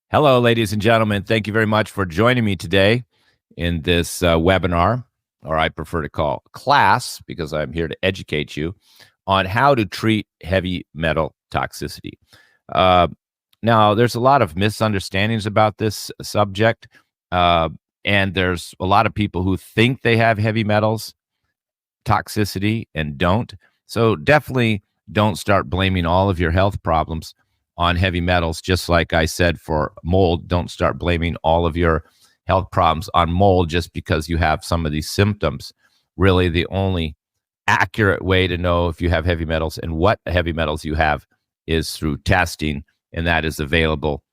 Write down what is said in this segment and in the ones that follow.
Hello, ladies and gentlemen. Thank you very much for joining me today in this webinar, or I prefer to call class, because I'm here to educate you on how to treat heavy metal toxicity. Uh, Now, there's a lot of misunderstandings about this subject, uh, and there's a lot of people who think they have heavy metals toxicity and don't. So definitely don't start blaming all of your health problems on heavy metals. Just like I said for mold, don't start blaming all of your health problems on mold just because you have some of these symptoms. Really, the only accurate way to know if you have heavy metals and what heavy metals you have is through testing, and that is available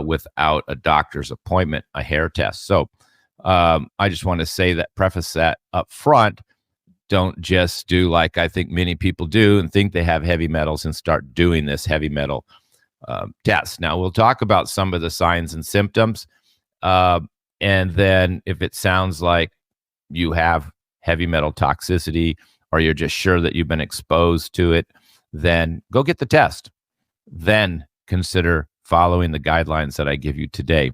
without a doctor's appointment, a hair test. So I just want to say that, preface that up front. Don't just do like I think many people do and think they have heavy metals and start doing this heavy metal test. Now, we'll talk about some of the signs and symptoms. And then if it sounds like you have heavy metal toxicity or you're just sure that you've been exposed to it, then go get the test. Then consider following the guidelines that I give you today.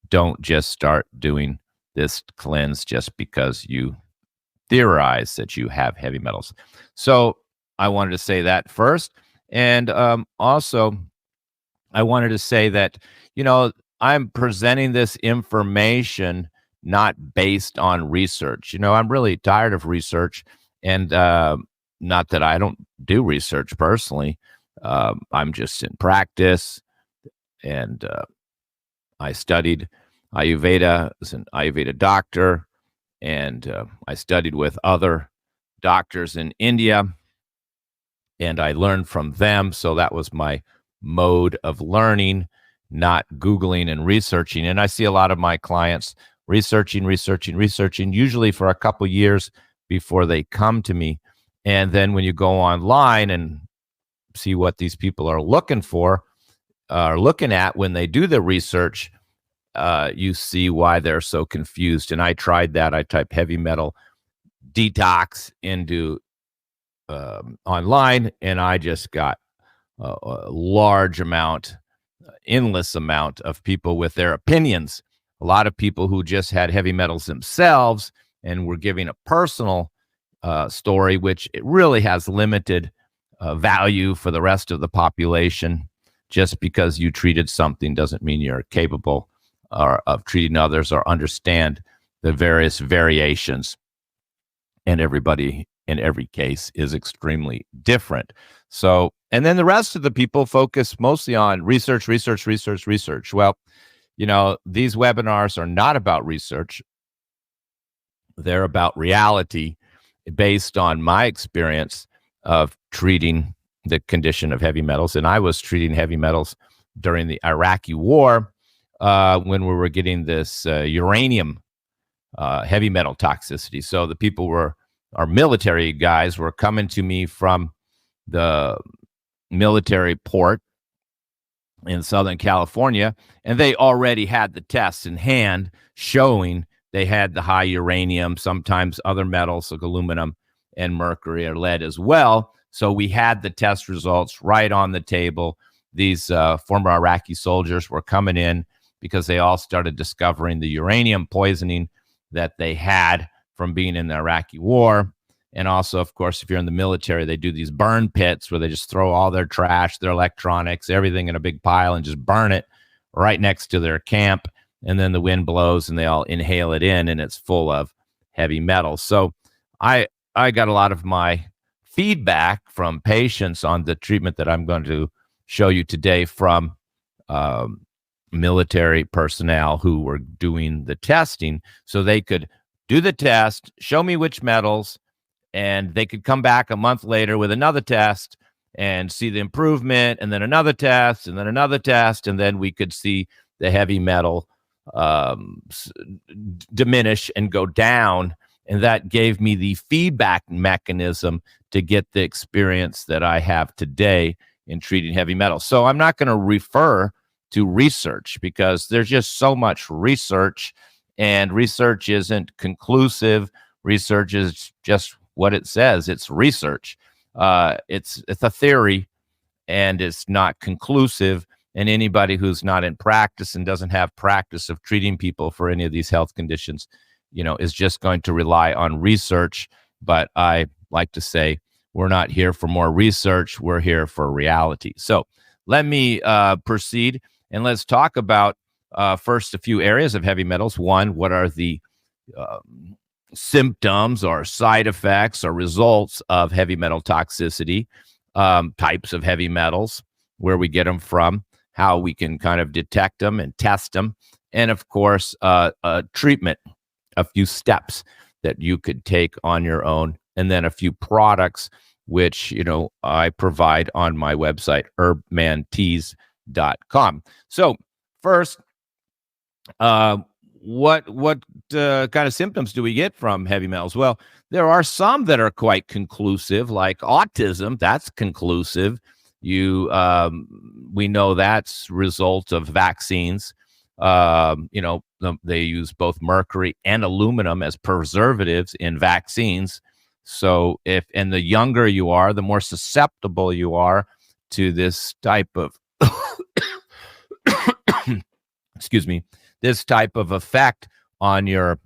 Don't just start doing this cleanse just because you theorize that you have heavy metals. So I wanted to say that first. And also, I wanted to say that, I'm presenting this information not based on research. I'm really tired of research, and not that I don't do research personally. I'm just in practice, and I studied Ayurveda as an Ayurveda doctor, and I studied with other doctors in India, and I learned from them. So that was my mode of learning, not Googling and researching. And I see a lot of my clients researching, usually for a couple years before they come to me. And then when you go online and see what these people are looking for, are looking at when they do the research, you see why they're so confused. And I tried that. I typed heavy metal detox into online, and I just got a large amount, endless amount of people with their opinions. A lot of people who just had heavy metals themselves and were giving a personal story, which it really has limited value for the rest of the population. Just because you treated something doesn't mean you're capable of treating others or understand the various variations. And everybody in every case is extremely different. So, and then the rest of the people focus mostly on research. Well, these webinars are not about research. They're about reality based on my experience of treating the condition of heavy metals. And I was treating heavy metals during the Iraqi war, when we were getting this uranium heavy metal toxicity. So the people our military guys were coming to me from the military port in Southern California, and they already had the tests in hand showing they had the high uranium, sometimes other metals like aluminum and mercury or lead as well. So we had the test results right on the table. These former Iraqi soldiers were coming in because they all started discovering the uranium poisoning that they had from being in the Iraqi war. And also, of course, if you're in the military, they do these burn pits where they just throw all their trash, their electronics, everything in a big pile and just burn it right next to their camp. And then the wind blows and they all inhale it in, and it's full of heavy metals. So I got a lot of my feedback from patients on the treatment that I'm going to show you today from military personnel who were doing the testing, so they could do the test, show me which metals, and they could come back a month later with another test and see the improvement, and then another test, and then another test, and then we could see the heavy metal diminish and go down. And that gave me the feedback mechanism to get the experience that I have today in treating heavy metals. So I'm not going to refer to research because there's just so much research, and research isn't conclusive. Research is just what it says. It's research. It's a theory, and it's not conclusive. And anybody who's not in practice and doesn't have practice of treating people for any of these health conditions, is just going to rely on research. But I like to say, we're not here for more research. We're here for reality. So let me proceed, and let's talk about first a few areas of heavy metals. One, what are the symptoms or side effects or results of heavy metal toxicity, types of heavy metals, where we get them from, how we can kind of detect them and test them, and of course, treatment, a few steps that you could take on your own, and then a few products which I provide on my website, herbmanteas.com. So first, what kind of symptoms do we get from heavy metals? Well, there are some that are quite conclusive, like autism. That's conclusive. We know that's result of vaccines. They use both mercury and aluminum as preservatives in vaccines. So and the younger you are, the more susceptible you are to this type of excuse me, this type of effect on your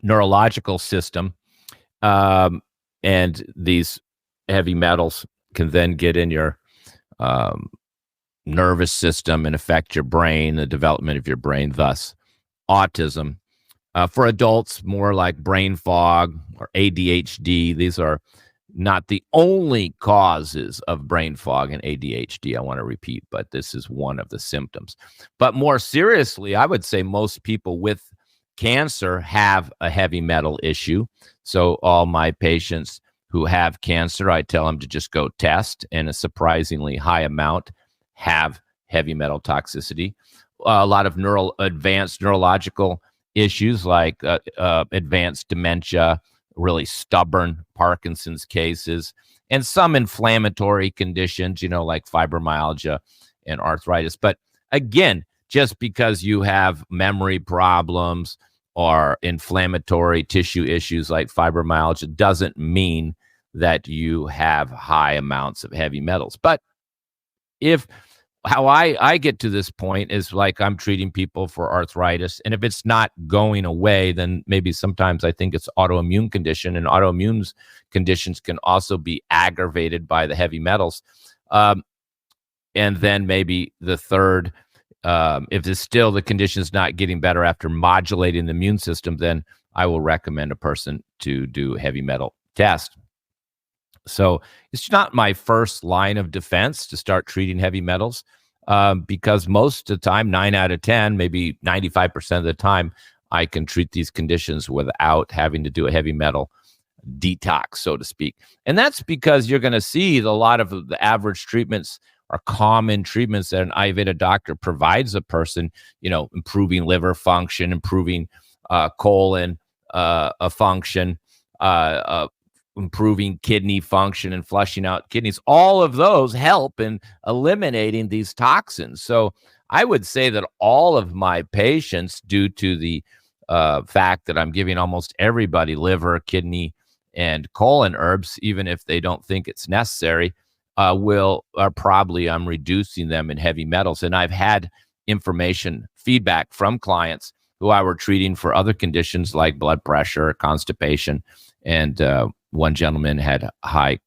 neurological system. And these heavy metals can then get in your nervous system and affect your brain, the development of your brain, thus autism. For adults, more like brain fog or ADHD. These are not the only causes of brain fog and ADHD, I want to repeat, but this is one of the symptoms. But more seriously, I would say most people with cancer have a heavy metal issue. So all my patients who have cancer, I tell them to just go test, and a surprisingly high amount have heavy metal toxicity. A lot of advanced neurological issues like advanced dementia, really stubborn Parkinson's cases, and some inflammatory conditions, like fibromyalgia and arthritis. But again, just because you have memory problems or inflammatory tissue issues like fibromyalgia doesn't mean that you have high amounts of heavy metals. But how I get to this point is like I'm treating people for arthritis, and if it's not going away, then maybe sometimes I think it's autoimmune condition, and autoimmune conditions can also be aggravated by the heavy metals. And then maybe the third, if it's still the condition is not getting better after modulating the immune system, then I will recommend a person to do heavy metal test. So it's not my first line of defense to start treating heavy metals, because most of the time, 9 out of 10, maybe 95% of the time, I can treat these conditions without having to do a heavy metal detox, so to speak. And that's because you're going to see a lot of the average treatments are common treatments that an Ayurveda doctor provides a person, improving liver function, improving colon function, improving kidney function and flushing out kidneys. All of those help in eliminating these toxins. So I would say that all of my patients, due to the fact that I'm giving almost everybody liver, kidney, and colon herbs, even if they don't think it's necessary, I'm reducing them in heavy metals. And I've had feedback from clients who I were treating for other conditions like blood pressure, constipation, and one gentleman had high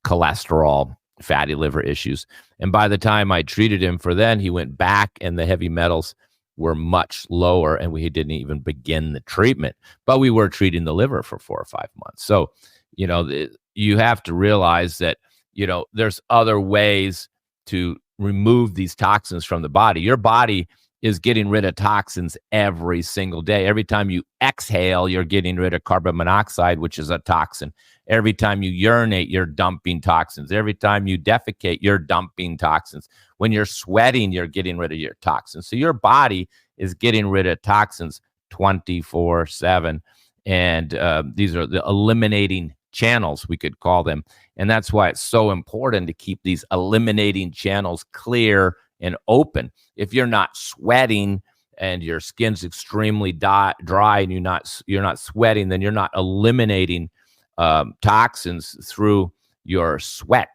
cholesterol, fatty liver issues. And by the time I treated him for then, he went back and the heavy metals were much lower, and we didn't even begin the treatment. But we were treating the liver for 4 or 5 months. So, you have to realize that, there's other ways to remove these toxins from the body. Your body is getting rid of toxins every single day. Every time you exhale, you're getting rid of carbon monoxide, which is a toxin. Every time you urinate, you're dumping toxins. Every time you defecate, you're dumping toxins. When you're sweating, you're getting rid of your toxins. So your body is getting rid of toxins 24/7. And these are the eliminating channels, we could call them. And that's why it's so important to keep these eliminating channels clear and open. If you're not sweating and your skin's extremely dry and you're not sweating, then you're not eliminating toxins through your sweat.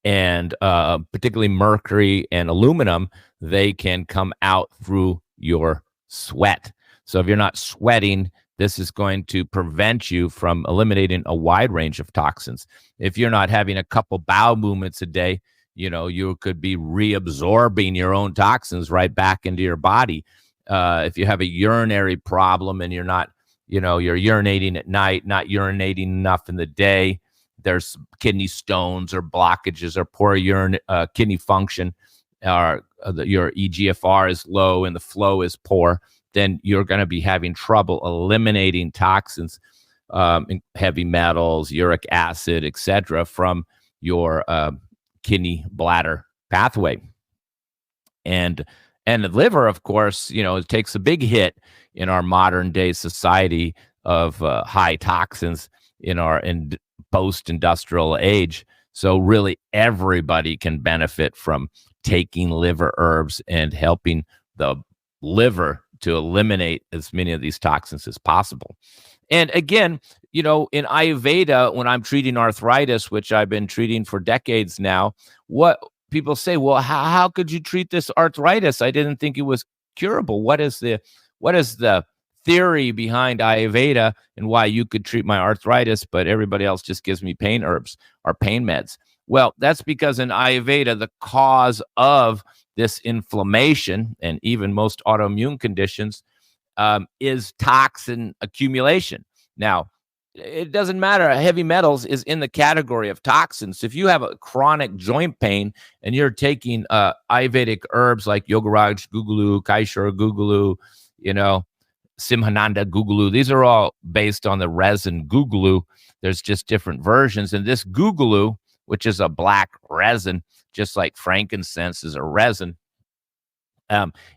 and particularly mercury and aluminum, they can come out through your sweat. So if you're not sweating, this is going to prevent you from eliminating a wide range of toxins. If you're not having a couple bowel movements a day, you could be reabsorbing your own toxins right back into your body. If you have a urinary problem and you're not, you're urinating at night, not urinating enough in the day, there's kidney stones or blockages or poor kidney function, or your EGFR is low and the flow is poor, then you're going to be having trouble eliminating toxins, heavy metals, uric acid, etc., from your kidney bladder pathway. And the liver, of course, it takes a big hit in our modern day society of high toxins in post-industrial age. So really everybody can benefit from taking liver herbs and helping the liver to eliminate as many of these toxins as possible. And again, in Ayurveda, when I'm treating arthritis, which I've been treating for decades now, what people say, well, how could you treat this arthritis? I didn't think it was curable. What is the theory behind Ayurveda and why you could treat my arthritis, but everybody else just gives me pain herbs or pain meds? Well, that's because in Ayurveda, the cause of this inflammation and even most autoimmune conditions is toxin accumulation. Now, it doesn't matter. Heavy metals is in the category of toxins. If you have a chronic joint pain and you're taking Ayurvedic herbs like Yogaraj Gugulu, Kaishar Gugulu, Simhananda Gugulu, these are all based on the resin Gugulu. There's just different versions. And this Gugulu, which is a black resin, just like frankincense is a resin,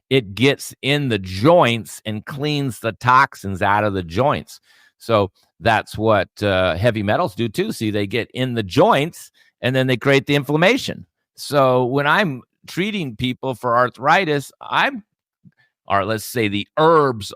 it gets in the joints and cleans the toxins out of the joints. So that's what heavy metals do too. See, they get in the joints and then they create the inflammation. So when I'm treating people for arthritis, or let's say the herbs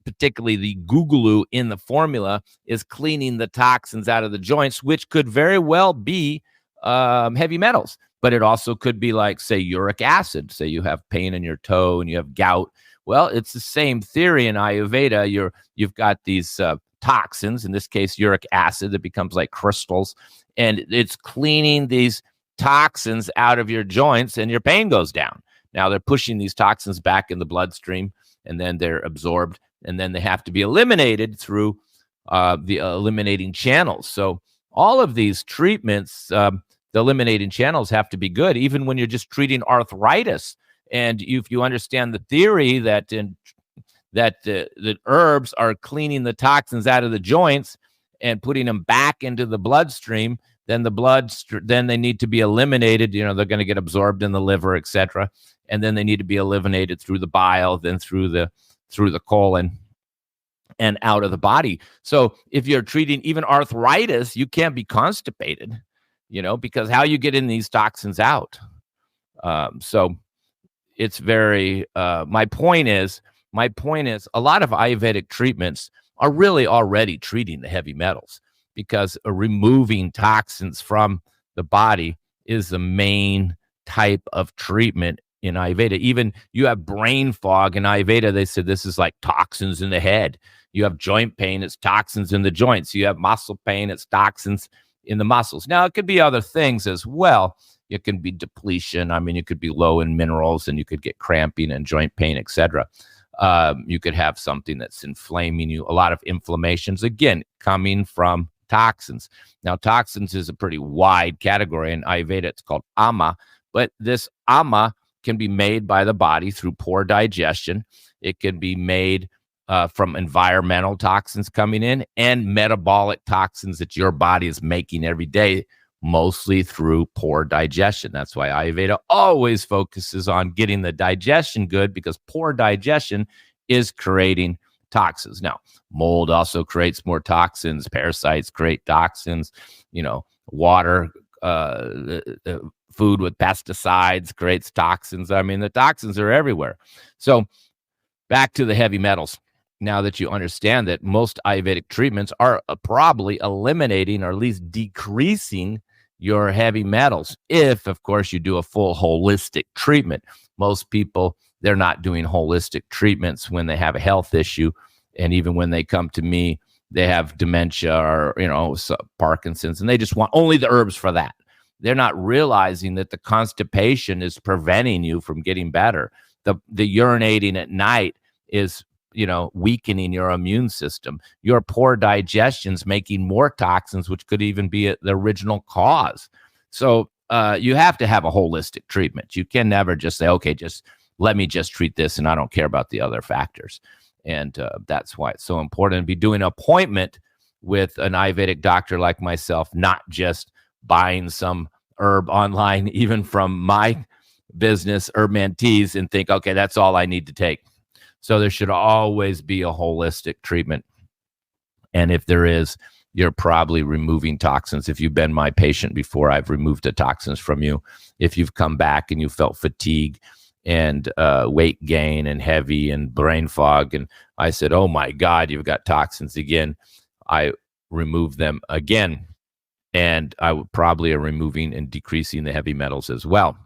particularly the Gugulu in the formula is cleaning the toxins out of the joints, which could very well be heavy metals. But it also could be like, say, uric acid. Say you have pain in your toe and you have gout. Well, it's the same theory in Ayurveda. You've got these toxins, in this case, uric acid, that becomes like crystals, and it's cleaning these toxins out of your joints and your pain goes down. Now they're pushing these toxins back in the bloodstream and then they're absorbed and then they have to be eliminated through the eliminating channels. So all of these treatments, the eliminating channels have to be good, even when you're just treating arthritis. And if you understand the theory that the herbs are cleaning the toxins out of the joints and putting them back into the bloodstream, then then they need to be eliminated. They're going to get absorbed in the liver, etc. And then they need to be eliminated through the bile, then through the colon and out of the body. So if you're treating even arthritis, you can't be constipated, because how you get in these toxins out. So it's very, my point is a lot of Ayurvedic treatments are really already treating the heavy metals, because removing toxins from the body is the main type of treatment in Ayurveda. Even you have brain fog in Ayurveda, they said this is like toxins in the head. You have joint pain, it's toxins in the joints. You have muscle pain, it's toxins in the muscles. Now, it could be other things as well. It can be depletion. I mean, you could be low in minerals and you could get cramping and joint pain, etc. You could have something that's inflaming you. A lot of inflammations, again, coming from toxins. Now, toxins is a pretty wide category. In Ayurveda, it's called ama. But this ama can be made by the body through poor digestion. It can be made from environmental toxins coming in and metabolic toxins that your body is making every day, mostly through poor digestion. That's why Ayurveda always focuses on getting the digestion good, because poor digestion is creating toxins. Now, mold also creates more toxins. Parasites create toxins. Water, food with pesticides creates toxins. I mean, the toxins are everywhere. So back to the heavy metals. Now that you understand that most Ayurvedic treatments are probably eliminating or at least decreasing your heavy metals. If, of course, you do a full holistic treatment. Most people, they're not doing holistic treatments when they have a health issue. And even when they come to me, they have dementia or, Parkinson's, and they just want only the herbs for that. They're not realizing that the constipation is preventing you from getting better. The urinating at night is, weakening your immune system. Your poor digestion's making more toxins, which could even be the original cause. So you have to have a holistic treatment. You can never just say, okay, just let me just treat this and I don't care about the other factors. And that's why it's so important to be doing an appointment with an Ayurvedic doctor like myself, not just buying some herb online, even from my business, Herb Man Teas, and think, okay, that's all I need to take. So there should always be a holistic treatment. And if there is, you're probably removing toxins. If you've been my patient before, I've removed the toxins from you. If you've come back and you felt fatigue and weight gain and heavy and brain fog, and I said, oh my God, you've got toxins again, I remove them again. And I would probably are removing and decreasing the heavy metals as well.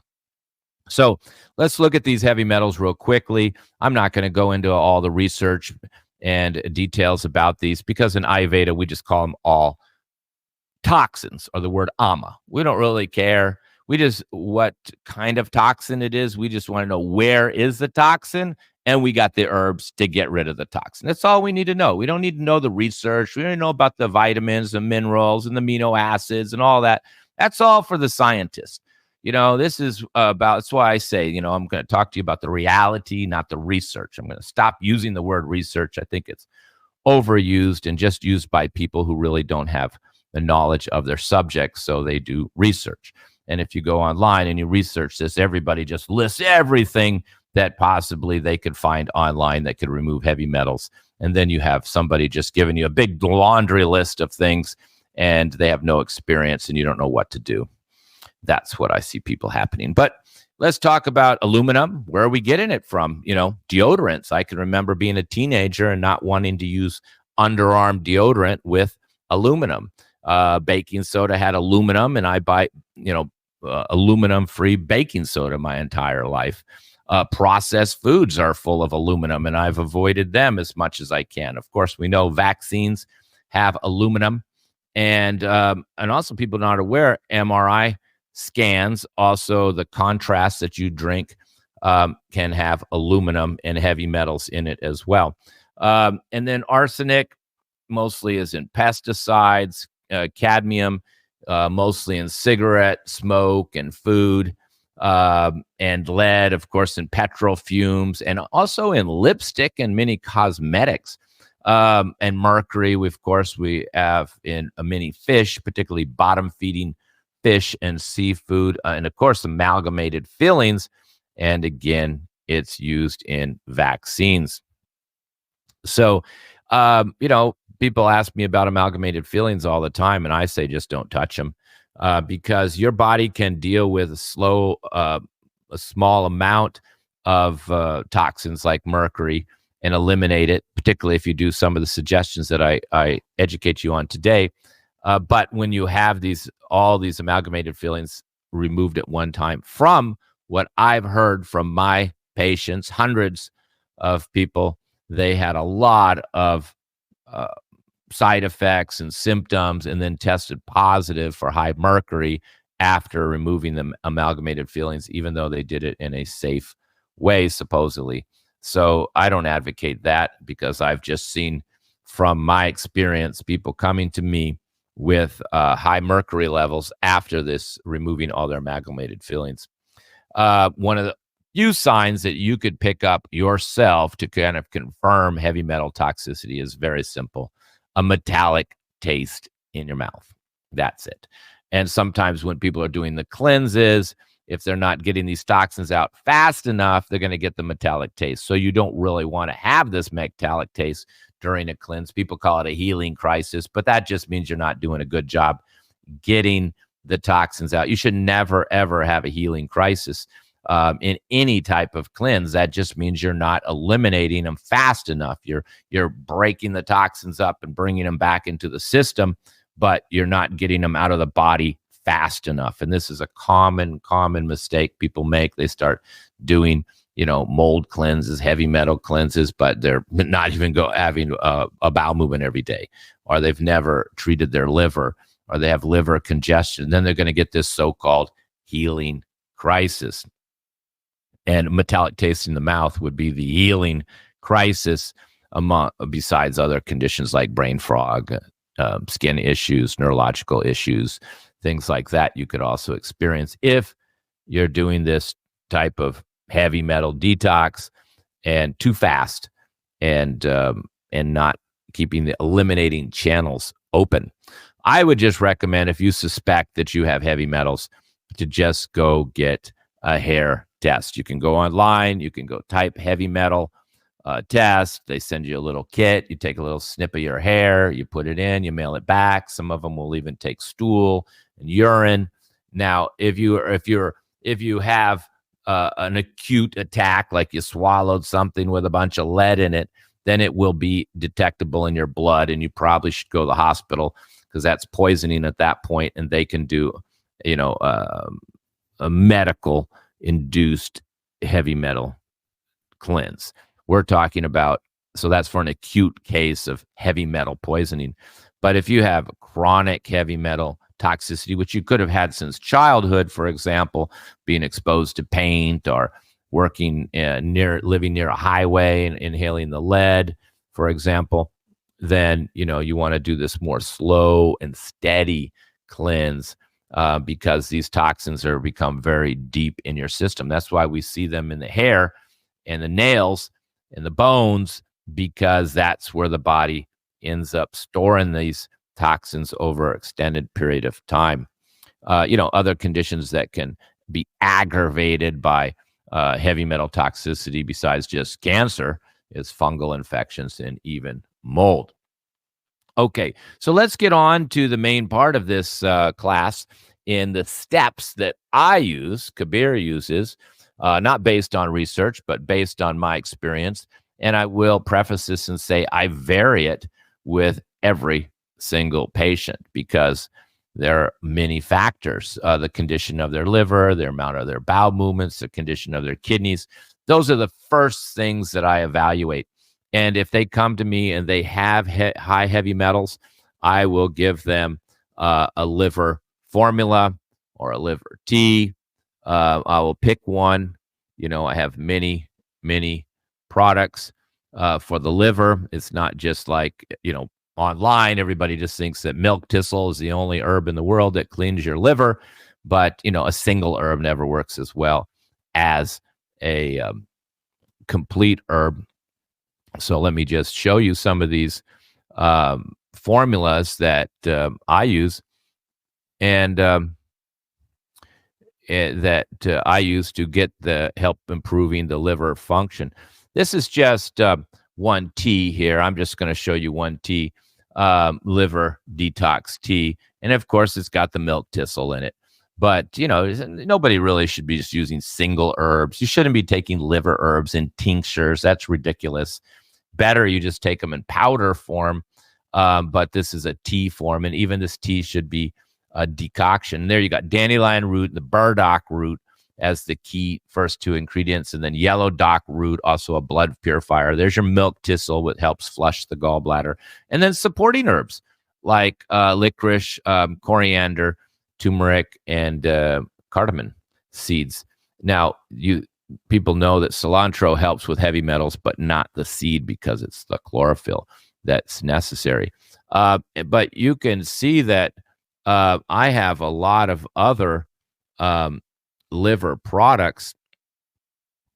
So let's look at these heavy metals real quickly. I'm not going to go into all the research and details about these because in Ayurveda, we just call them all toxins, or the word ama. We don't really care. We just, what kind of toxin it is, we just want to know where is the toxin, and we got the herbs to get rid of the toxin. That's all we need to know. We don't need to know the research. We don't know about the vitamins, the minerals, and the amino acids and all that. That's all for the scientists. This is about, that's why I say, I'm going to talk to you about the reality, not the research. I'm going to stop using the word research. I think it's overused and just used by people who really don't have the knowledge of their subject, so they do research. And if you go online and you research this, everybody just lists everything that possibly they could find online that could remove heavy metals. And then you have somebody just giving you a big laundry list of things, and they have no experience and you don't know what to do. That's what I see people happening. But let's talk about aluminum. Where are we getting it from? Deodorants. I can remember being a teenager and not wanting to use underarm deodorant with aluminum. Baking soda had aluminum, and I buy, aluminum-free baking soda my entire life. Processed foods are full of aluminum, and I've avoided them as much as I can. Of course, we know vaccines have aluminum, and also people not aware, MRI scans, also the contrast that you drink can have aluminum and heavy metals in it as well. And then arsenic mostly is in pesticides, cadmium mostly in cigarette smoke and food, and lead, of course, in petrol fumes, and also in lipstick and many cosmetics. And mercury, we have in many fish, particularly bottom-feeding fish and seafood, and of course, amalgamated fillings. And again, it's used in vaccines. So, people ask me about amalgamated fillings all the time, and I say just don't touch them because your body can deal with a small amount of toxins like mercury and eliminate it, particularly if you do some of the suggestions that I educate you on today. But when you have all these amalgamated fillings removed at one time, from what I've heard from my patients, hundreds of people, they had a lot of side effects and symptoms, and then tested positive for high mercury after removing the amalgamated fillings, even though they did it in a safe way, supposedly. So I don't advocate that, because I've just seen from my experience people coming to me with high mercury levels after this, removing all their amalgamated fillings. One of the few signs that you could pick up yourself to kind of confirm heavy metal toxicity is very simple: a metallic taste in your mouth. That's it. And sometimes when people are doing the cleanses, if they're not getting these toxins out fast enough, they're going to get the metallic taste. So you don't really want to have this metallic taste during a cleanse. People call it a healing crisis, but that just means you're not doing a good job getting the toxins out. You should never, ever have a healing crisis in any type of cleanse. That just means you're not eliminating them fast enough. You're breaking the toxins up and bringing them back into the system, but you're not getting them out of the body fast enough. And this is a common mistake people make. They start doing, mold cleanses, heavy metal cleanses, but they're not even having a bowel movement every day, or they've never treated their liver, or they have liver congestion. Then they're going to get this so-called healing crisis. And metallic taste in the mouth would be the healing crisis, besides other conditions like brain fog, skin issues, neurological issues, things like that you could also experience if you're doing this type of heavy metal detox and too fast, and not keeping the eliminating channels open. I would just recommend, if you suspect that you have heavy metals, to just go get a hair test. You can go online, you can go type heavy metal test. They send you a little kit. You take a little snip of your hair, you put it in, you mail it back. Some of them will even take stool and urine. Now, if you have an acute attack, like you swallowed something with a bunch of lead in it, then it will be detectable in your blood, and you probably should go to the hospital, because that's poisoning at that point, and they can do, a medical induced heavy metal cleanse. We're talking about, so that's for an acute case of heavy metal poisoning. But if you have chronic heavy metal toxicity, which you could have had since childhood, for example, being exposed to paint, or living near a highway and inhaling the lead, for example, then you want to do this more slow and steady cleanse, because these toxins are become very deep in your system. That's why we see them in the hair and the nails and the bones, because that's where the body ends up storing these toxins over an extended period of time. Other conditions that can be aggravated by heavy metal toxicity, besides just cancer, is fungal infections and even mold. Okay, so let's get on to the main part of this class, in the steps that I use, Kabir uses, not based on research, but based on my experience. And I will preface this and say I vary it with every single patient, because there are many factors: the condition of their liver, the amount of their bowel movements, the condition of their kidneys. Those are the first things that I evaluate. And if they come to me and they have high heavy metals, I will give them a liver formula or a liver tea. I will pick one. I have many products for the liver. It's not just like, online, everybody just thinks that milk thistle is the only herb in the world that cleans your liver. But, a single herb never works as well as a complete herb. So let me just show you some of these formulas that I use, and that I use to get the help improving the liver function. This is just one tea here. I'm just going to show you one tea, liver detox tea. And of course, it's got the milk thistle in it. But, nobody really should be just using single herbs. You shouldn't be taking liver herbs in tinctures. That's ridiculous. Better you just take them in powder form. But this is a tea form. And even this tea should be a decoction. There you got dandelion root and the burdock root as the key first two ingredients. And then yellow dock root, also a blood purifier. There's your milk thistle, which helps flush the gallbladder. And then supporting herbs like licorice, coriander, turmeric, and cardamom seeds. Now, people know that cilantro helps with heavy metals, but not the seed, because it's the chlorophyll that's necessary. But you can see that I have a lot of other liver products,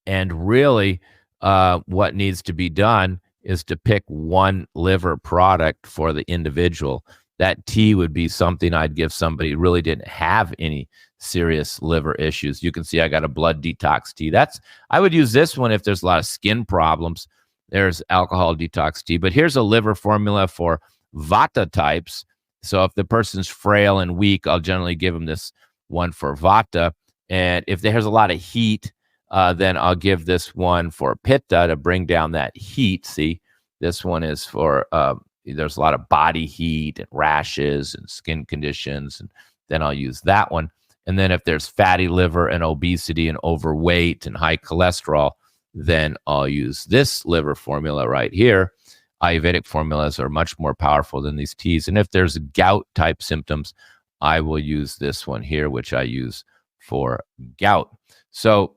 and really what needs to be done is to pick one liver product for the individual. That tea would be something I'd give somebody who really didn't have any serious liver issues. You can see I got a blood detox tea. I would use this one if there's a lot of skin problems. There's alcohol detox tea. But here's a liver formula for Vata types. So if the person's frail and weak, I'll generally give them this one for Vata. And if there's a lot of heat, then I'll give this one for Pitta to bring down that heat. See, this one is for there's a lot of body heat and rashes and skin conditions and then I'll use that one. And then if there's fatty liver and obesity and overweight and high cholesterol, then I'll use this liver formula right here. Ayurvedic formulas are much more powerful than these teas. And if there's gout type symptoms, I will use this one here, which I use for gout. So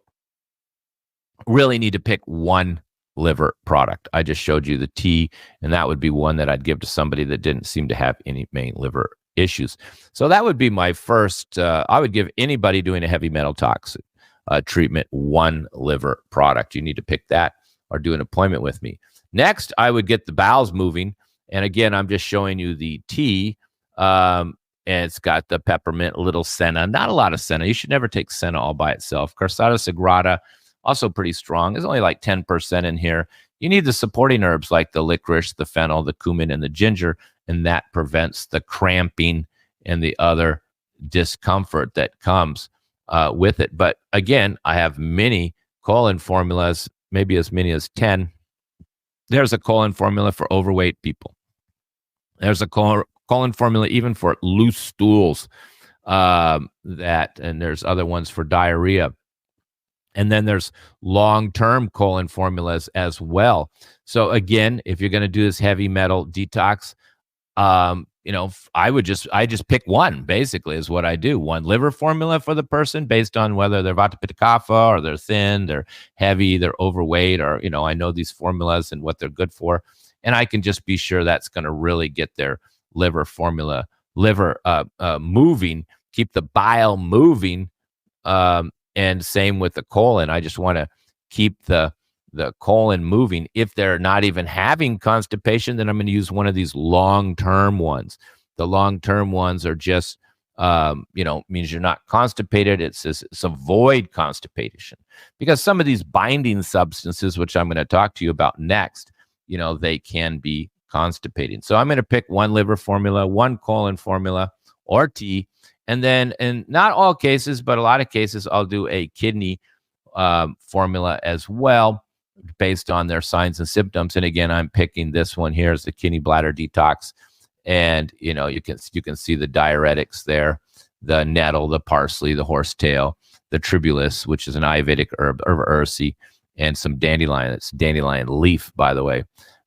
really need to pick one liver product. I just showed you the tea, and that would be one that I'd give to somebody that didn't seem to have any main liver issues. So that would be my first. I would give anybody doing a heavy metal toxin treatment one liver product. You need to pick that or do an appointment with me. Next, I would get the bowels moving. And again, I'm just showing you the tea. And it's got the peppermint, little senna, not a lot of senna. You should never take senna all by itself. Carsata sagrada, also pretty strong. There's only like 10% in here. You need the supporting herbs like the licorice, the fennel, the cumin, and the ginger, and that prevents the cramping and the other discomfort that comes with it. But again, I have many colon formulas, maybe as many as 10. There's a colon formula for overweight people. There's a colon formula even for loose stools, and there's other ones for diarrhea. And then there's long-term colon formulas as well. So again, if you're going to do this heavy metal detox, I just pick one, basically, is what I do. One liver formula for the person based on whether they're Vata Pitta Kapha or they're thin, they're heavy, they're overweight, or, I know these formulas and what they're good for. And I can just be sure that's going to really get their liver moving, keep the bile moving. And same with the colon. I just want to keep the colon moving. If they're not even having constipation, then I'm going to use one of these long-term ones. The long-term ones are just, means you're not constipated. It's avoid constipation, because some of these binding substances, which I'm going to talk to you about next, they can be constipating. So I'm going to pick one liver formula, one colon formula, or tea. And then in not all cases, but a lot of cases, I'll do a kidney formula as well, based on their signs and symptoms. And again, I'm picking this one here as the kidney bladder detox. And, you can see the diuretics there, the nettle, the parsley, the horsetail, the tribulus, which is an Ayurvedic herb, ursi, and some dandelion. It's dandelion leaf, by the way.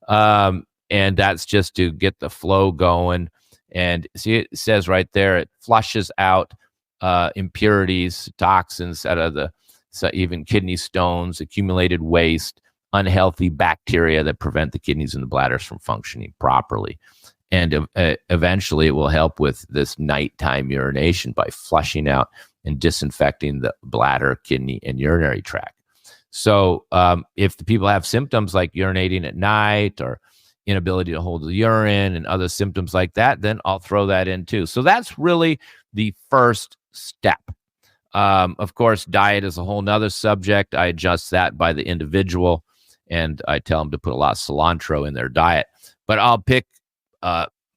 And that's just to get the flow going. And see, it says right there, it flushes out impurities, toxins out of even kidney stones, accumulated waste, unhealthy bacteria that prevent the kidneys and the bladders from functioning properly. And eventually it will help with this nighttime urination by flushing out and disinfecting the bladder, kidney, and urinary tract. So if the people have symptoms like urinating at night or inability to hold the urine and other symptoms like that, then I'll throw that in too. So that's really the first step. Of course, diet is a whole nother subject. I adjust that by the individual, and I tell them to put a lot of cilantro in their diet. But I'll pick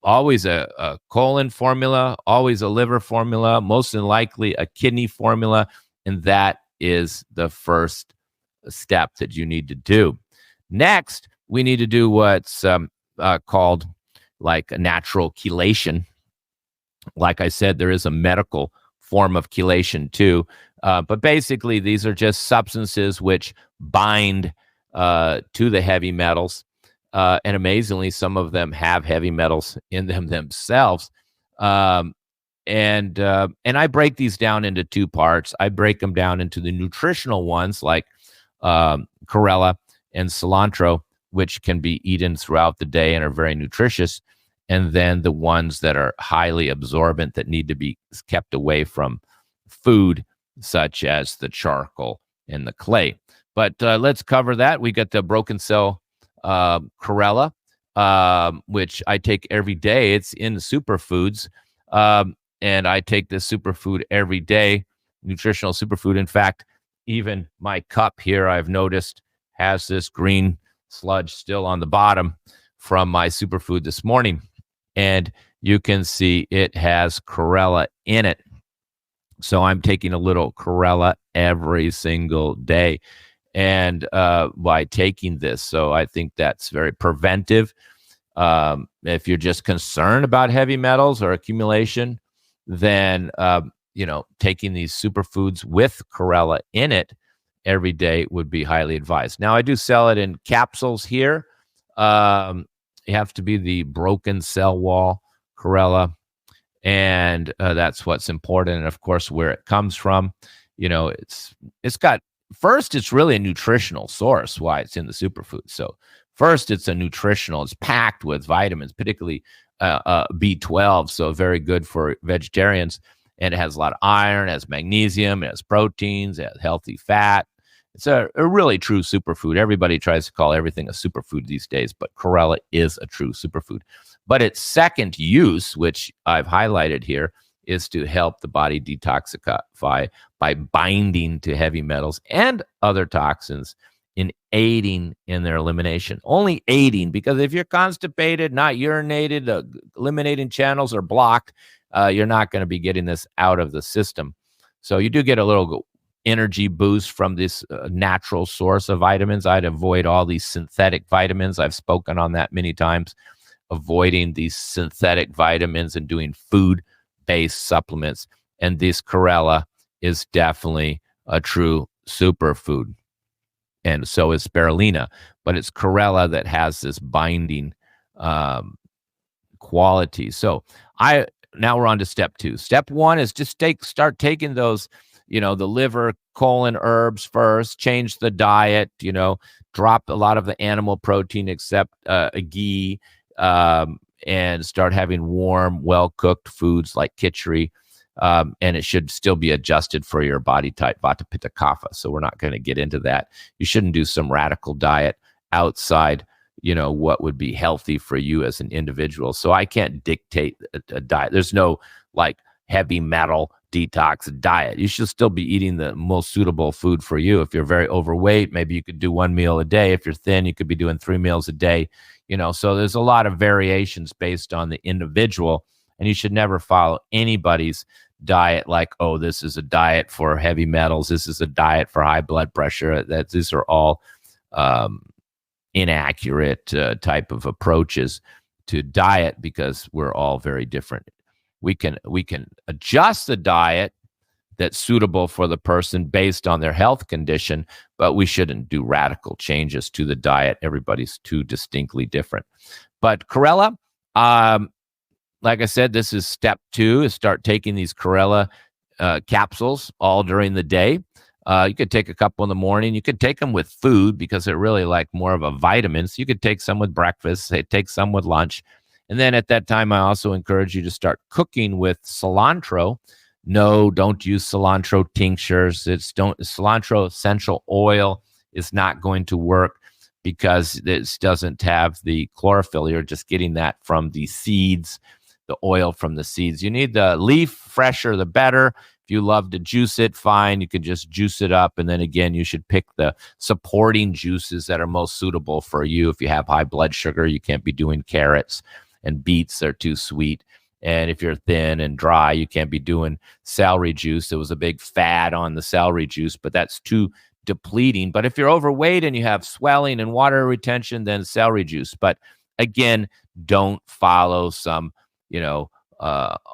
always a colon formula, always a liver formula, most than likely a kidney formula, and that is the first step that you need to do. Next, we need to do what's called like a natural chelation. Like I said, there is a medical form of chelation too. But basically, these are just substances which bind to the heavy metals. And amazingly, some of them have heavy metals in them themselves. And I break these down into two parts. I break them down into the nutritional ones like chlorella and cilantro, which can be eaten throughout the day and are very nutritious. And then the ones that are highly absorbent that need to be kept away from food, such as the charcoal and the clay. But let's cover that. We got the broken cell chlorella, which I take every day. It's in superfoods. And I take this superfood every day, nutritional superfood. In fact, even my cup here, I've noticed, has this green sludge still on the bottom from my superfood this morning. And you can see it has chlorella in it. So I'm taking a little chlorella every single day. And by taking this, so I think that's very preventive. If you're just concerned about heavy metals or accumulation, then taking these superfoods with chlorella in it every day would be highly advised. Now, I do sell it in capsules here. You have to be the broken cell wall chlorella, and that's what's important. And of course, where it comes from, it's got first, it's really a nutritional source. Why it's in the superfood. So first, it's a nutritional. It's packed with vitamins, particularly B12. So very good for vegetarians. And it has a lot of iron, it has magnesium, it has proteins, it has healthy fat. It's a really true superfood. Everybody tries to call everything a superfood these days, but chlorella is a true superfood. But its second use, which I've highlighted here, is to help the body detoxify by binding to heavy metals and other toxins in aiding in their elimination. Only aiding, because if you're constipated, not urinated, eliminating channels are blocked, you're not going to be getting this out of the system. So you do get a little energy boost from this natural source of vitamins. I'd avoid all these synthetic vitamins. I've spoken on that many times, avoiding these synthetic vitamins and doing food-based supplements. And this chlorella is definitely a true superfood. And so is spirulina, but it's chlorella that has this binding quality. So now we're on to step 2. Step 1 is just start taking those, the liver, colon, herbs first, change the diet, drop a lot of the animal protein except ghee, and start having warm, well-cooked foods like khichdi. And it should still be adjusted for your body type, Vata, Pitta, Kapha. So we're not going to get into that. You shouldn't do some radical diet outside, what would be healthy for you as an individual. So I can't dictate a diet. There's no like heavy metal detox diet. You should still be eating the most suitable food for you. If you're very overweight, maybe you could do 1 meal a day. If you're thin, you could be doing 3 meals a day. So there's a lot of variations based on the individual, and you should never follow anybody's diet like, oh, this is a diet for heavy metals, this is a diet for high blood pressure. These are all inaccurate type of approaches to diet, because we're all very different. We can adjust the diet that's suitable for the person based on their health condition, but we shouldn't do radical changes to the diet. Everybody's too distinctly different. But chlorella, like I said, this is step 2, is start taking these chlorella capsules all during the day. You could take a couple in the morning. You could take them with food because they're really like more of a vitamin. So you could take some with breakfast, take some with lunch. And then at that time, I also encourage you to start cooking with cilantro. No, don't use cilantro tinctures. Cilantro essential oil is not going to work because this doesn't have the chlorophyll. You're just getting that from the seeds, the oil from the seeds. You need the leaf, fresher the better. If you love to juice it, fine. You can just juice it up. And then again, you should pick the supporting juices that are most suitable for you. If you have high blood sugar, you can't be doing carrots and beets. They're too sweet. And if you're thin and dry, you can't be doing celery juice. There was a big fad on the celery juice, but that's too depleting. But if you're overweight and you have swelling and water retention, then celery juice. But again, don't follow some,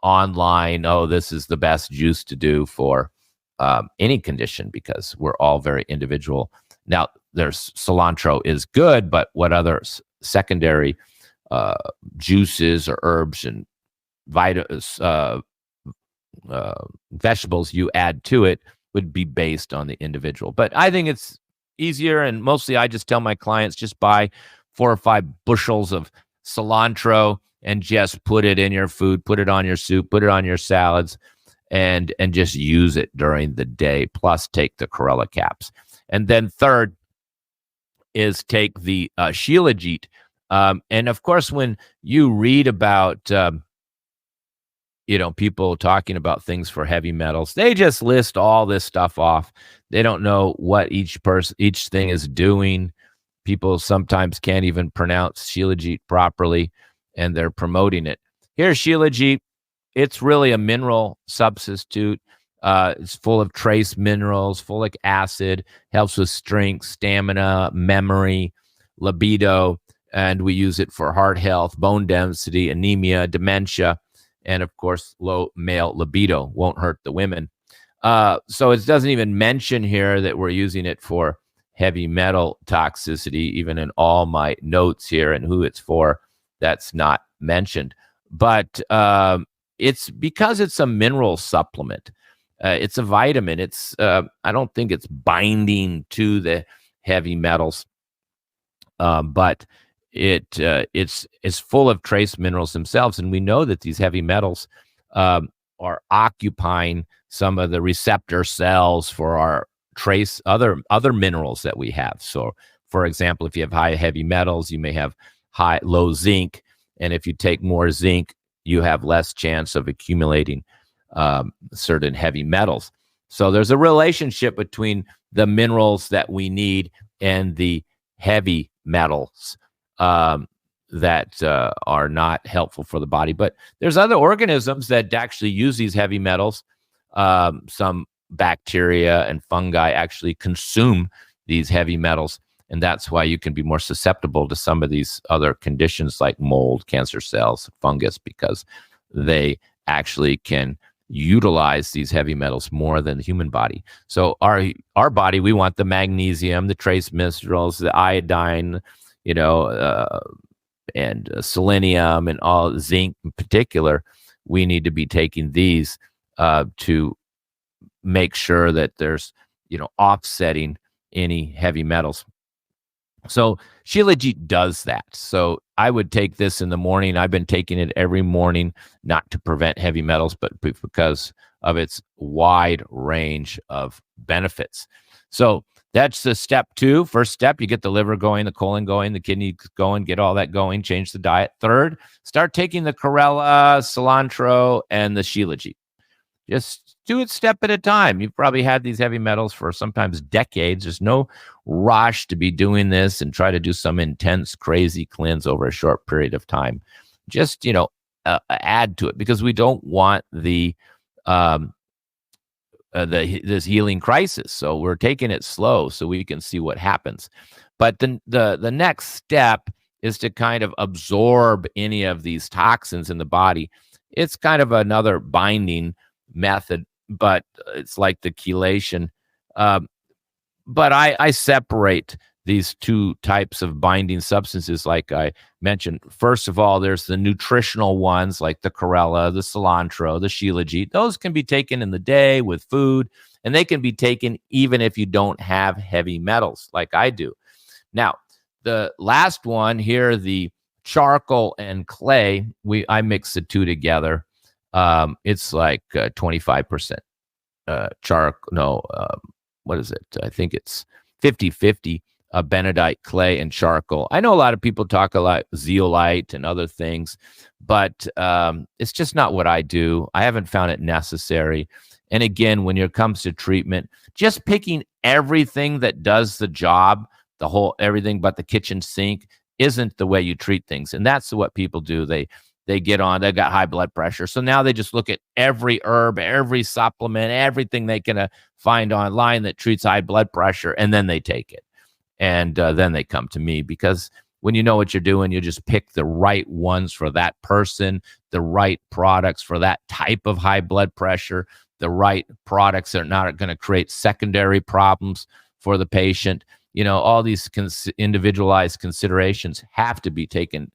online, oh, this is the best juice to do for any condition, because we're all very individual. Now, there's cilantro is good, but what other secondary juices or herbs and vegetables you add to it would be based on the individual. But I think it's easier, and mostly I just tell my clients, just buy 4 or 5 bushels of cilantro and just put it in your food, put it on your soup, put it on your salads, and just use it during the day, plus take the chlorella caps. And then third is take the shilajit. And of course, when you read about people talking about things for heavy metals, they just list all this stuff off. They don't know what each thing is doing. People sometimes can't even pronounce shilajit properly, and they're promoting it. Here's shilajit. It's really a mineral substitute. It's full of trace minerals, folic acid, helps with strength, stamina, memory, libido, and we use it for heart health, bone density, anemia, dementia. and of course, low male libido won't hurt the women. So it doesn't even mention here that we're using it for heavy metal toxicity, even in all my notes here and who it's for. That's not mentioned. But it's because it's a mineral supplement. It's a vitamin. I don't think it's binding to the heavy metals, but it's full of trace minerals themselves, and we know that these heavy metals are occupying some of the receptor cells for our trace other minerals that we have. So, for example, if you have high heavy metals, you may have low zinc, and if you take more zinc, you have less chance of accumulating certain heavy metals. So there's a relationship between the minerals that we need and the heavy metals that are not helpful for the body. But there's other organisms that actually use these heavy metals. Some bacteria and fungi actually consume these heavy metals, and that's why you can be more susceptible to some of these other conditions like mold, cancer cells, fungus, because they actually can utilize these heavy metals more than the human body. So our body, we want the magnesium, the trace minerals, the iodine, and selenium, and all zinc in particular. We need to be taking these to make sure that there's offsetting any heavy metals. So Shilajit does that. So I would take this in the morning. I've been taking it every morning, not to prevent heavy metals, but because of its wide range of benefits. So that's the step 2. First step, you get the liver going, the colon going, the kidney going, get all that going, change the diet. Third, start taking the chlorella, cilantro, and the Shilajit. Just do it step at a time. You've probably had these heavy metals for sometimes decades. There's no rush to be doing this and try to do some intense, crazy cleanse over a short period of time. Just, add to it, because we don't want this healing crisis. So we're taking it slow so we can see what happens. But the next step is to kind of absorb any of these toxins in the body. It's kind of another binding method, but it's like the chelation. But I separate these two types of binding substances, like I mentioned. First of all, there's the nutritional ones, like the chlorella, the cilantro, the Shilajit. Those can be taken in the day with food, and they can be taken even if you don't have heavy metals, like I do. Now, the last one here, the charcoal and clay, I mix the two together. It's like 25% what is it? I think it's 50-50 benedite clay and charcoal. I know a lot of people talk a lot zeolite and other things, but it's just not what I do. I haven't found it necessary. And again, when it comes to treatment, just picking everything that does the job, everything but the kitchen sink, isn't the way you treat things. And that's what people do. They've got high blood pressure. So now they just look at every herb, every supplement, everything they can find online that treats high blood pressure, and then they take it. And then they come to me, because when you know what you're doing, you just pick the right ones for that person, the right products for that type of high blood pressure, the right products that are not going to create secondary problems for the patient. All these individualized considerations have to be taken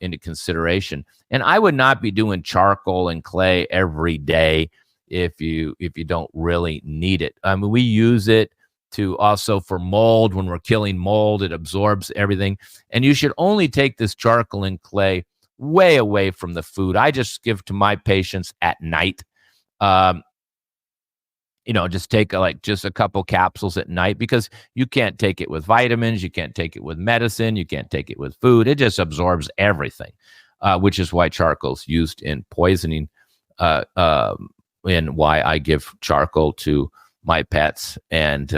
into consideration. And I would not be doing charcoal and clay every day if you don't really need it. I mean, we use it to also for mold. When we're killing mold, it absorbs everything. And you should only take this charcoal and clay way away from the food. I just give to my patients at night. Just take just a couple capsules at night, because you can't take it with vitamins, you can't take it with medicine, you can't take it with food. It just absorbs everything, which is why charcoal's used in poisoning, and why I give charcoal to my pets and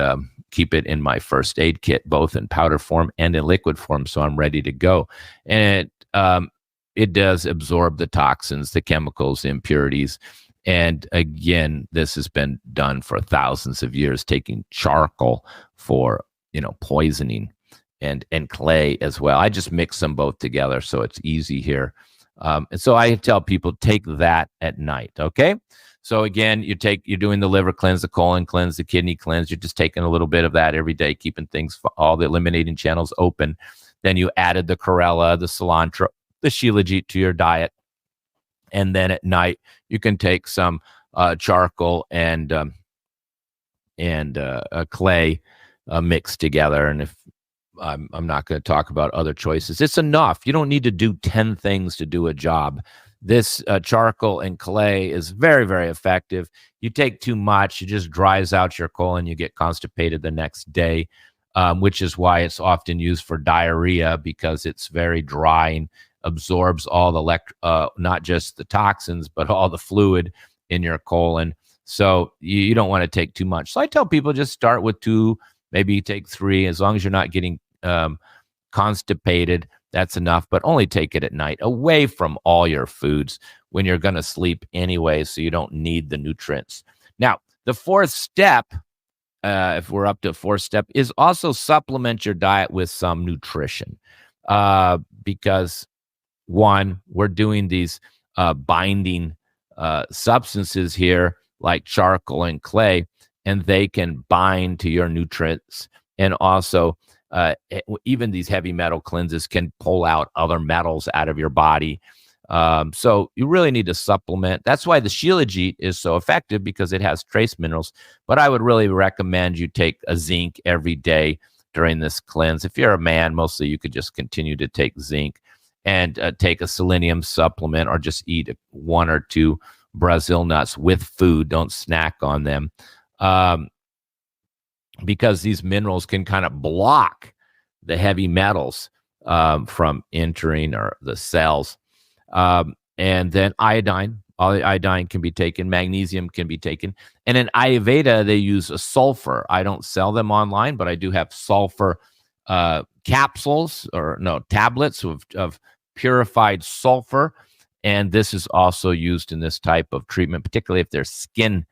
keep it in my first aid kit, both in powder form and in liquid form, so I'm ready to go. And it does absorb the toxins, the chemicals, the impurities. And again, this has been done for thousands of years, taking charcoal for, poisoning, and clay as well. I just mix them both together, so it's easy here. And so I tell people take that at night. Okay. So again, you're doing the liver cleanse, the colon cleanse, the kidney cleanse. You're just taking a little bit of that every day, keeping things, all the eliminating channels open. Then you added the chlorella, the cilantro, the shilajit to your diet. And then at night, you can take some charcoal and clay mixed together. And if I'm not going to talk about other choices, it's enough. You don't need to do 10 things to do a job. This charcoal and clay is very, very effective. You take too much, it just dries out your colon. You get constipated the next day, which is why it's often used for diarrhea, because it's very dry and absorbs all the not just the toxins, but all the fluid in your colon. So you don't want to take too much. So I tell people just start with 2, maybe you take 3, as long as you're not getting constipated. That's enough, but only take it at night, away from all your foods when you're going to sleep anyway, so you don't need the nutrients. Now, the 4th step, if we're up to 4th step, is also supplement your diet with some nutrition, because one, we're doing these binding substances here like charcoal and clay, and they can bind to your nutrients. And also, even these heavy metal cleanses can pull out other metals out of your body. So you really need to supplement. That's why the shilajit is so effective, because it has trace minerals. But I would really recommend you take a zinc every day during this cleanse. If you're a man, mostly you could just continue to take zinc, and take a selenium supplement, or just eat 1 or 2 Brazil nuts with food. Don't snack on them. Because these minerals can kind of block the heavy metals from entering or the cells. And then iodine, all the iodine can be taken, magnesium can be taken. And in Ayurveda, they use a sulfur. I don't sell them online, but I do have sulfur capsules, or no, tablets of purified sulfur. And this is also used in this type of treatment, particularly if there's skin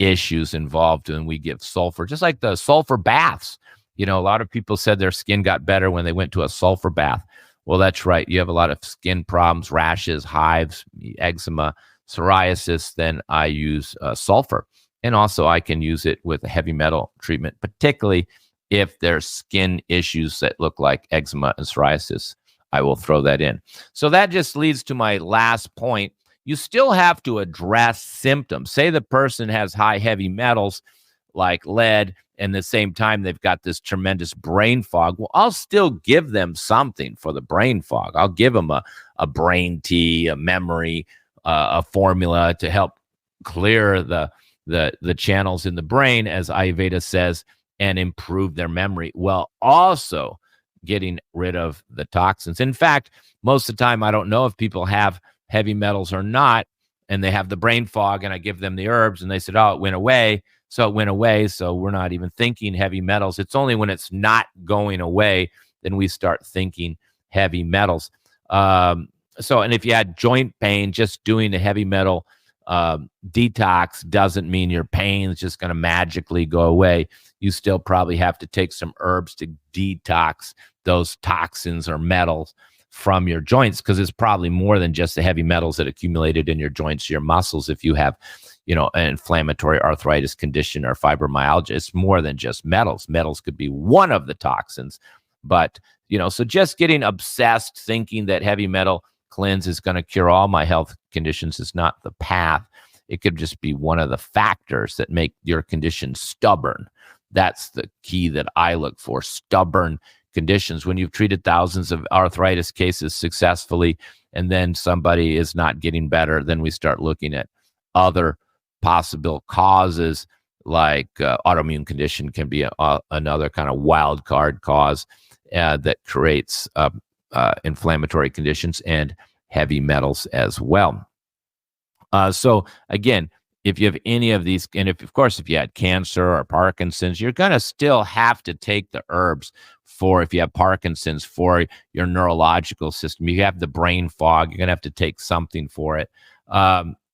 issues involved, and we give sulfur, just like the sulfur baths. A lot of people said their skin got better when they went to a sulfur bath. Well, that's right. You have a lot of skin problems, rashes, hives, eczema, psoriasis. Then I use sulfur. And also I can use it with a heavy metal treatment, particularly if there's skin issues that look like eczema and psoriasis. I will throw that in. So that just leads to my last point. You still have to address symptoms. Say the person has high heavy metals like lead, and at the same time they've got this tremendous brain fog. Well, I'll still give them something for the brain fog. I'll give them a brain tea, a memory, a formula to help clear the channels in the brain, as Ayurveda says, and improve their memory, while also getting rid of the toxins. In fact, most of the time, I don't know if people have heavy metals or not, and they have the brain fog, and I give them the herbs, and they said, oh, it went away. So it went away. So we're not even thinking heavy metals. It's only when it's not going away, then we start thinking heavy metals. And if you had joint pain, just doing a heavy metal detox doesn't mean your pain is just going to magically go away. You still probably have to take some herbs to detox those toxins or metals from your joints, because it's probably more than just the heavy metals that accumulated in your joints, your muscles. If you have, an inflammatory arthritis condition or fibromyalgia, it's more than just metals. Metals could be one of the toxins, but, so just getting obsessed thinking that heavy metal cleanse is going to cure all my health conditions is not the path. It could just be one of the factors that make your condition stubborn. That's the key that I look for: stubborn conditions. When you've treated thousands of arthritis cases successfully, and then somebody is not getting better, then we start looking at other possible causes, like autoimmune condition can be another kind of wild card cause that creates inflammatory conditions, and heavy metals as well. So again, if you have any of these, and if you had cancer or Parkinson's, you're going to still have to take the herbs for, if you have Parkinson's, for your neurological system. You have the brain fog, you're going to have to take something for it.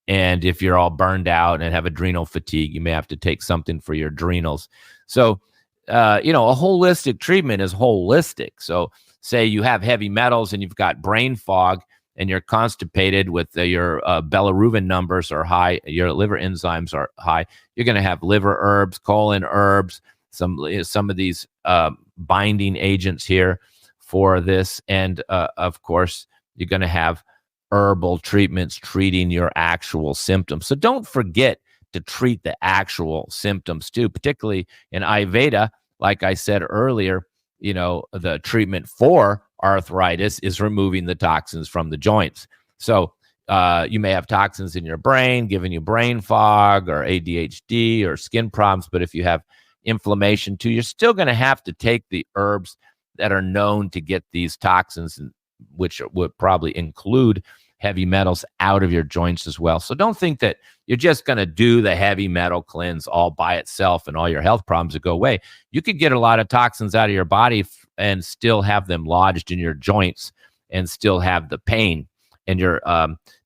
And if you're all burned out and have adrenal fatigue, you may have to take something for your adrenals. So, a holistic treatment is holistic. So say you have heavy metals and you've got brain fog, and you're constipated with your bilirubin numbers are high, your liver enzymes are high, you're going to have liver herbs, colon herbs, some of these binding agents here for this. And of course, you're going to have herbal treatments treating your actual symptoms. So don't forget to treat the actual symptoms too, particularly in Ayurveda. Like I said earlier, the treatment for arthritis is removing the toxins from the joints. So you may have toxins in your brain, giving you brain fog or ADHD or skin problems. But if you have inflammation too, you're still going to have to take the herbs that are known to get these toxins, which would probably include heavy metals, out of your joints as well. So don't think that you're just going to do the heavy metal cleanse all by itself and all your health problems will go away. You could get a lot of toxins out of your body and still have them lodged in your joints and still have the pain. And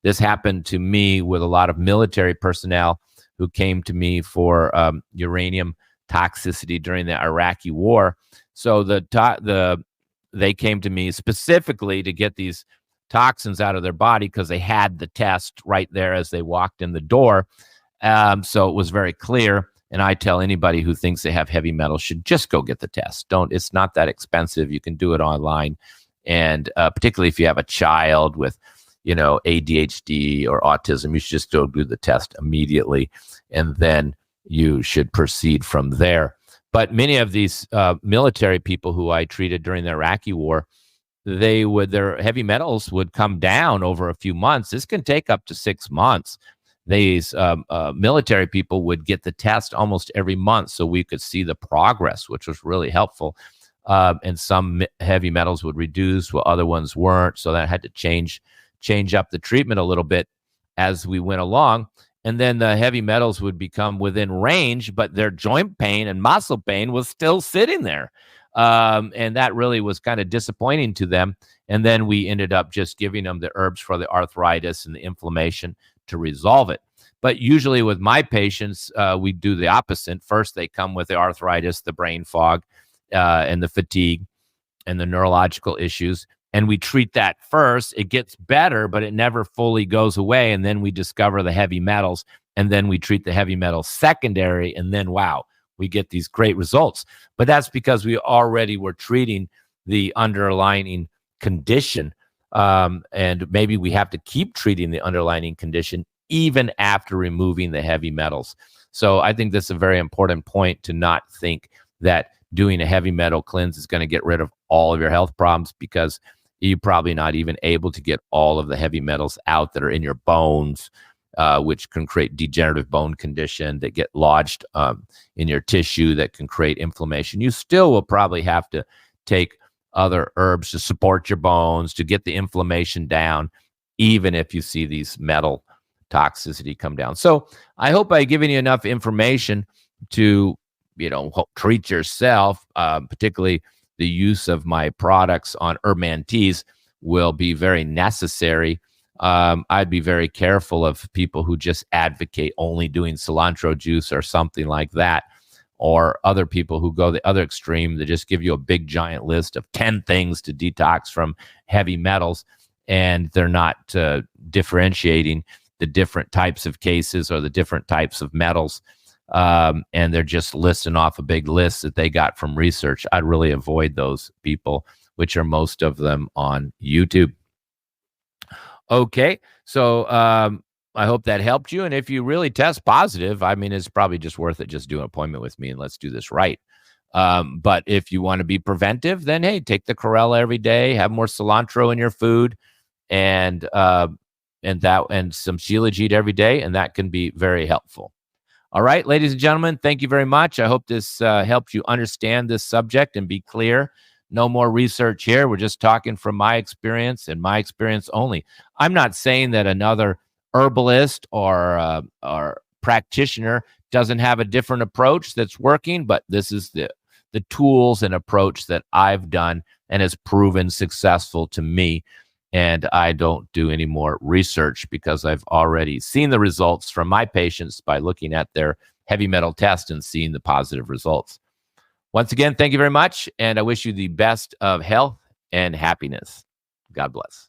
this happened to me with a lot of military personnel who came to me for uranium toxicity during the Iraqi war. So they came to me specifically to get these toxins out of their body because they had the test right there as they walked in the door. So it was very clear. And I tell anybody who thinks they have heavy metals should just go get the test. It's not that expensive. You can do it online. And particularly if you have a child with, ADHD or autism, you should just go do the test immediately. And then you should proceed from there. But many of these military people who I treated during the Iraqi war, their heavy metals would come down over a few months. This can take up to 6 months. These military people would get the test almost every month so we could see the progress, which was really helpful. And some heavy metals would reduce while other ones weren't. So that had to change up the treatment a little bit as we went along. And then the heavy metals would become within range, but their joint pain and muscle pain was still sitting there. And that really was kind of disappointing to them. And then we ended up just giving them the herbs for the arthritis and the inflammation to resolve it. But usually with my patients, we do the opposite. First, they come with the arthritis, the brain fog, and the fatigue and the neurological issues. And we treat that first. It gets better, but it never fully goes away. And then we discover the heavy metals, and then we treat the heavy metals secondary. And then, wow, we get these great results. But that's because we already were treating the underlying condition. And maybe we have to keep treating the underlying condition even after removing the heavy metals. So I think that's a very important point, to not think that doing a heavy metal cleanse is going to get rid of all of your health problems, because you're probably not even able to get all of the heavy metals out that are in your bones, which can create degenerative bone condition that get lodged in your tissue that can create inflammation. You still will probably have to take other herbs to support your bones, to get the inflammation down, even if you see these metal toxicity come down. So I hope I've given you enough information to, treat yourself, particularly the use of my products on Herbman Teas will be very necessary. I'd be very careful of people who just advocate only doing cilantro juice or something like that, or other people who go the other extreme. They just give you a big giant list of 10 things to detox from heavy metals, and they're not differentiating the different types of cases or the different types of metals. And they're just listing off a big list that they got from research. I'd really avoid those people, which are most of them on YouTube. Okay, so I hope that helped you. And if you really test positive, it's probably just worth it. Just do an appointment with me and let's do this right. But if you want to be preventive, then hey, take the chlorella every day, have more cilantro in your food, and some shilajit every day, and that can be very helpful. All right, ladies and gentlemen, thank you very much. I hope this helps you understand this subject and be clear. No more research here. We're just talking from my experience and my experience only. I'm not saying that another herbalist or practitioner doesn't have a different approach that's working, but this is the tools and approach that I've done and has proven successful to me. And I don't do any more research because I've already seen the results from my patients by looking at their heavy metal test and seeing the positive results. Once again, thank you very much. And I wish you the best of health and happiness. God bless.